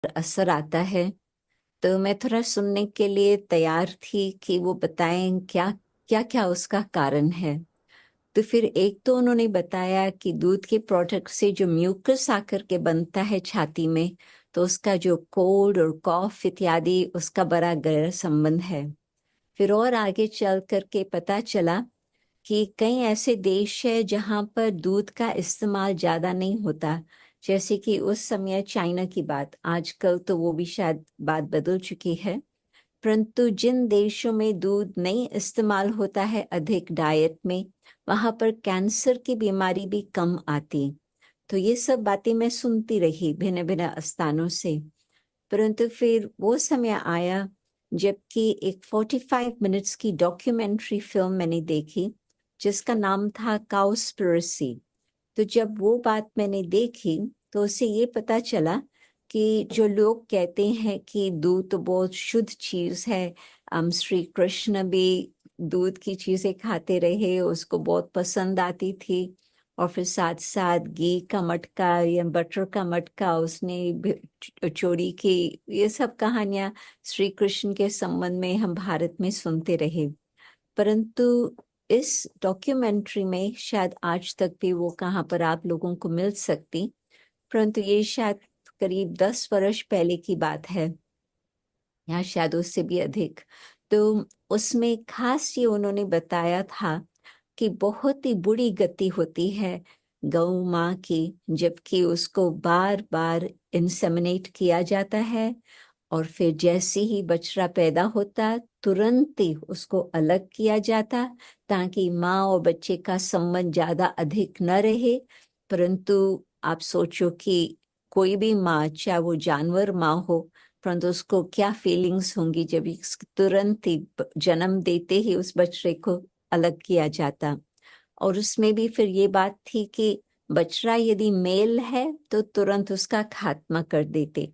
असर आता है। तो मैं थोड़ा सुनने के लिए तैयार थी कि वो बताएं क्या क्या क्या उसका कारण है। तो फिर एक तो उन्होंने बताया कि दूध के प्रोडक्ट से जो म्यूकस आकर के बनता है छाती में, तो उसका जो कोल्ड और कॉफ इत्यादि उसका बड़ा गहरा संबंध है। फिर और आगे चल करके पता चला कि कई ऐसे देश है जहां पर दूध का इस्तेमाल ज्यादा नहीं होता। जैसे कि उस समय चाइना की बात, आजकल तो वो भी शायद बात बदल चुकी है। परंतु जिन देशों में दूध नहीं इस्तेमाल होता है अधिक डाइट में, वहां पर कैंसर की बीमारी भी कम आती। तो ये सब बातें मैं सुनती रही भिन्न भिन्न स्थानों से। परंतु फिर वो समय आया जबकि एक 45 मिनट्स की डॉक्यूमेंट्री फिल्म मैंने देखी जिसका नाम था काउस्पिरेसी। तो जब वो बात मैंने देखी तो उससे ये पता चला कि जो लोग कहते हैं कि दूध तो बहुत शुद्ध चीज है, श्री कृष्ण भी दूध की चीजें खाते रहे, उसको बहुत पसंद आती थी। और फिर साथ साथ घी का मटका या बटर का मटका उसने चोरी की। ये सब कहानियां श्री कृष्ण के संबंध में हम भारत में सुनते रहे। परंतु इस डॉक्यूमेंट्री में शायद आज तक भी वो कहाँ पर आप लोगों को मिल सकती, परंतु ये शायद करीब 10 वर्ष पहले की बात है, या शायद उससे भी अधिक। तो उसमें खास ये उन्होंने बताया था कि बहुत ही बुरी गति होती है गौ माँ की, जबकि उसको बार बार इंसेमिनेट किया जाता है। और फिर जैसे ही बछड़ा पैदा होता तुरंत ही उसको अलग किया जाता, ताकि माँ और बच्चे का संबंध ज्यादा अधिक न रहे। परंतु आप सोचो कि कोई भी माँ, चाहे वो जानवर माँ हो, परंतु उसको क्या फीलिंग्स होंगी जब तुरंत ही जन्म देते ही उस बछड़े को अलग किया जाता। और उसमें भी फिर ये बात थी कि बछड़ा यदि मेल है तो तुरंत उसका खात्मा कर देते,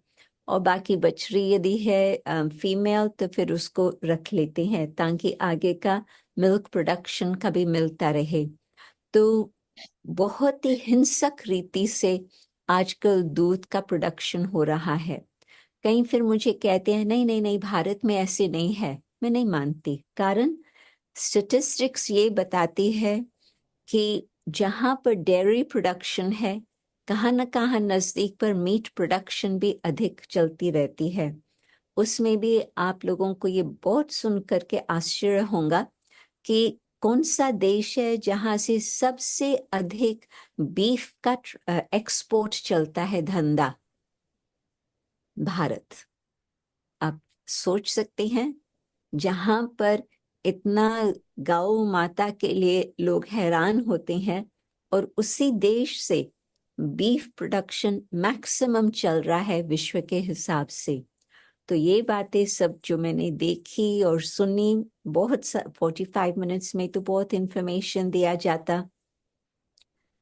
और बाकी बछड़ी यदि है फीमेल तो फिर उसको रख लेते हैं ताकि आगे का मिल्क प्रोडक्शन का भी मिलता रहे। तो बहुत ही हिंसक रीति से आजकल दूध का प्रोडक्शन हो रहा है। कहीं फिर मुझे कहते हैं नहीं नहीं नहीं, भारत में ऐसे नहीं है। मैं नहीं मानती, कारण स्टेटिस्टिक्स ये बताती है कि जहां पर डेयरी प्रोडक्शन है, कहाँ न कहाँ नजदीक पर मीट प्रोडक्शन भी अधिक चलती रहती है। उसमें भी आप लोगों को ये बहुत सुन करके आश्चर्य होगा कि कौन सा देश है जहां से सबसे अधिक बीफ का एक्सपोर्ट चलता है धंधा। भारत। आप सोच सकते हैं, जहां पर इतना गौ माता के लिए लोग हैरान होते हैं, और उसी देश से बीफ प्रोडक्शन मैक्सिमम चल रहा है विश्व के हिसाब से। तो ये बातें सब जो मैंने देखी और सुनी, बहुत 45 मिनट्स में तो बहुत इंफॉर्मेशन दिया जाता।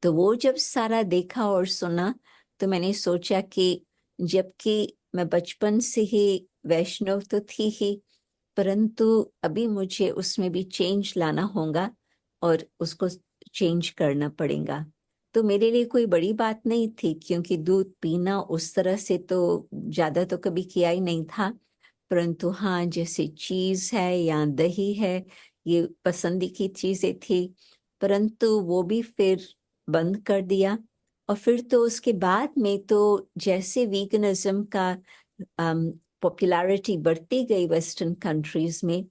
तो वो जब सारा देखा और सुना तो मैंने सोचा कि जबकि मैं बचपन से ही वैष्णव तो थी ही, परंतु अभी मुझे उसमें भी चेंज लाना होगा और उसको चेंज करना पड़ेगा। तो मेरे लिए कोई बड़ी बात नहीं थी, क्योंकि दूध पीना उस तरह से तो ज्यादा तो कभी किया ही नहीं था। परंतु हाँ, जैसे चीज है या दही है, ये पसंदी की चीजें थी। परंतु वो भी फिर बंद कर दिया। और फिर तो उसके बाद में तो जैसे वीगनिज्म का पॉपुलैरिटी बढ़ती गई वेस्टर्न कंट्रीज में,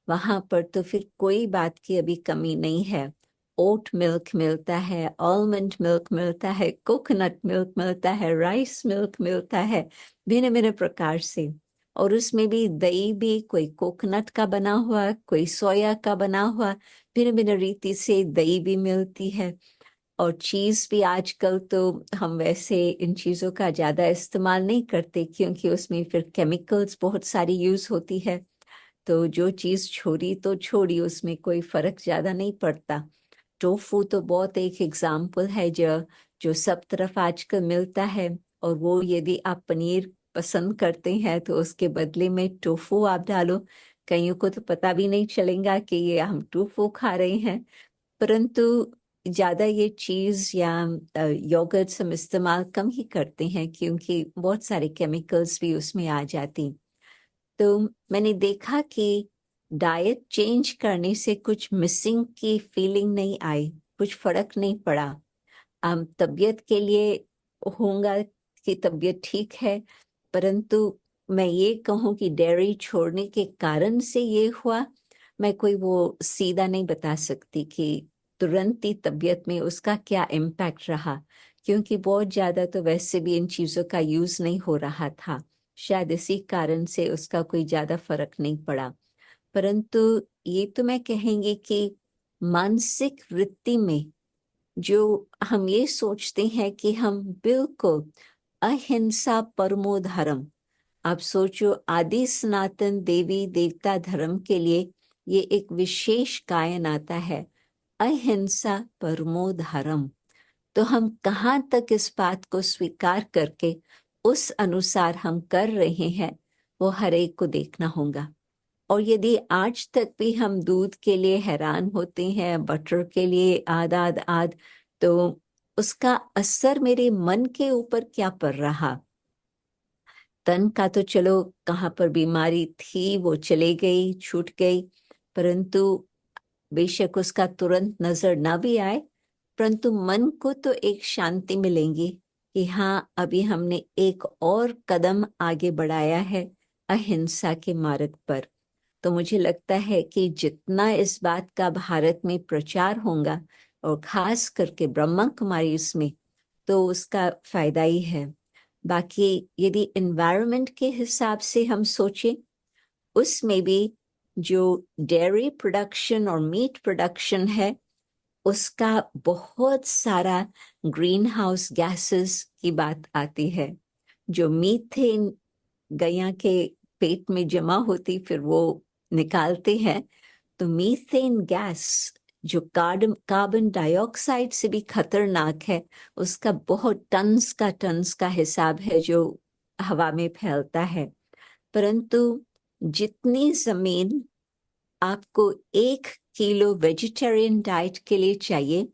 वहां पर तो फिर कोई बात की अभी कमी नहीं है। ओट मिल्क मिलता है, आलमंड मिल्क मिलता है, कोकोनट मिल्क मिलता है, राइस मिल्क मिलता है, भिन्न भिन्न प्रकार से। और उसमें भी दही भी कोई कोकोनट का बना हुआ, कोई सोया का बना हुआ, भिन्न भिन्न रीति से दही भी मिलती है। और चीज भी आजकल तो हम वैसे इन चीजों का ज्यादा इस्तेमाल नहीं करते, क्योंकि उसमें फिर केमिकल्स बहुत सारी यूज होती है। तो जो चीज छोड़ी तो छोड़ी, उसमें कोई फर्क ज्यादा नहीं पड़ता। टोफू तो बहुत एक एग्जाम्पल है जो जो सब तरफ आजकल मिलता है। और वो यदि आप पनीर पसंद करते हैं तो उसके बदले में टोफू आप डालो, कईयों को तो पता भी नहीं चलेगा कि ये हम टोफू खा रहे हैं। परंतु ज्यादा ये चीज या योगर्ट्स हम इस्तेमाल कम ही करते हैं, क्योंकि बहुत सारे केमिकल्स भी उसमें आ जाती। तो मैंने देखा कि डाइट चेंज करने से कुछ मिसिंग की फीलिंग नहीं आई, कुछ फर्क नहीं पड़ा। तबीयत के लिए होगा कि तबीयत ठीक है, परंतु मैं ये कहूँ कि डेयरी छोड़ने के कारण से ये हुआ, मैं कोई वो सीधा नहीं बता सकती कि तुरंत ही तबीयत में उसका क्या इम्पैक्ट रहा, क्योंकि बहुत ज्यादा तो वैसे भी इन चीजों का यूज नहीं हो रहा था। शायद इसी कारण से उसका कोई ज्यादा फर्क नहीं पड़ा। परंतु ये तो मैं कहेंगे कि मानसिक वृत्ति में जो हम ये सोचते हैं कि हम बिल्कुल अहिंसा परमो धर्म, आप सोचो आदि सनातन देवी देवता धर्म के लिए ये एक विशेष गायन आता है, अहिंसा परमो धर्म। तो हम कहाँ तक इस बात को स्वीकार करके उस अनुसार हम कर रहे हैं, वो हर एक को देखना होगा। और यदि आज तक भी हम दूध के लिए हैरान होते हैं, बटर के लिए आद आद आद, तो उसका असर मेरे मन के ऊपर क्या पड़ रहा। तन का तो चलो कहाँ पर बीमारी थी वो चले गई, छूट गई, परंतु बेशक उसका तुरंत नजर ना भी आए, परंतु मन को तो एक शांति मिलेंगी कि हाँ, अभी हमने एक और कदम आगे बढ़ाया है अहिंसा के मार्ग पर। तो मुझे लगता है कि जितना इस बात का भारत में प्रचार होगा, और खास करके ब्रह्मा कुमारी इसमें, तो उसका फायदा ही है। बाकी यदि एनवायरनमेंट के हिसाब से हम सोचें, उसमें भी जो डेयरी प्रोडक्शन और मीट प्रोडक्शन है, उसका बहुत सारा ग्रीन हाउस गैसेस की बात आती है। जो मीथेन गैया के पेट में जमा होती, फिर वो निकालते हैं, तो मीथेन गैस जो कार्बन डाइऑक्साइड से भी खतरनाक है, उसका बहुत टन्स का हिसाब है जो हवा में फैलता है। परंतु जितनी जमीन आपको 1 किलो वेजिटेरियन डाइट के लिए चाहिए,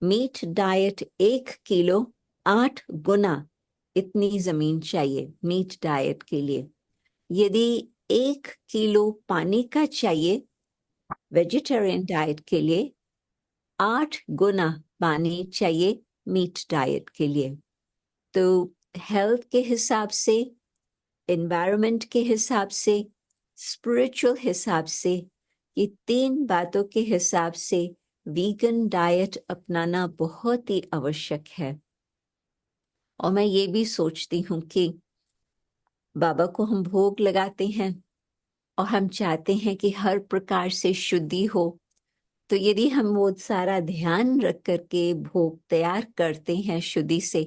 मीट डाइट 1 किलो 8 गुना इतनी जमीन चाहिए मीट डाइट के लिए। यदि 1 किलो पानी का चाहिए वेजिटेरियन डाइट के लिए, 8 गुना पानी चाहिए मीट डाइट के लिए। तो हेल्थ के हिसाब से, एनवायरनमेंट के हिसाब से, स्पिरिचुअल हिसाब से, ये 3 बातों के हिसाब से वीगन डाइट अपनाना बहुत ही आवश्यक है। और मैं ये भी सोचती हूँ कि बाबा को हम भोग लगाते हैं और हम चाहते हैं कि हर प्रकार से शुद्धि हो। तो यदि हम वो सारा ध्यान रख करके भोग तैयार करते हैं शुद्धि से,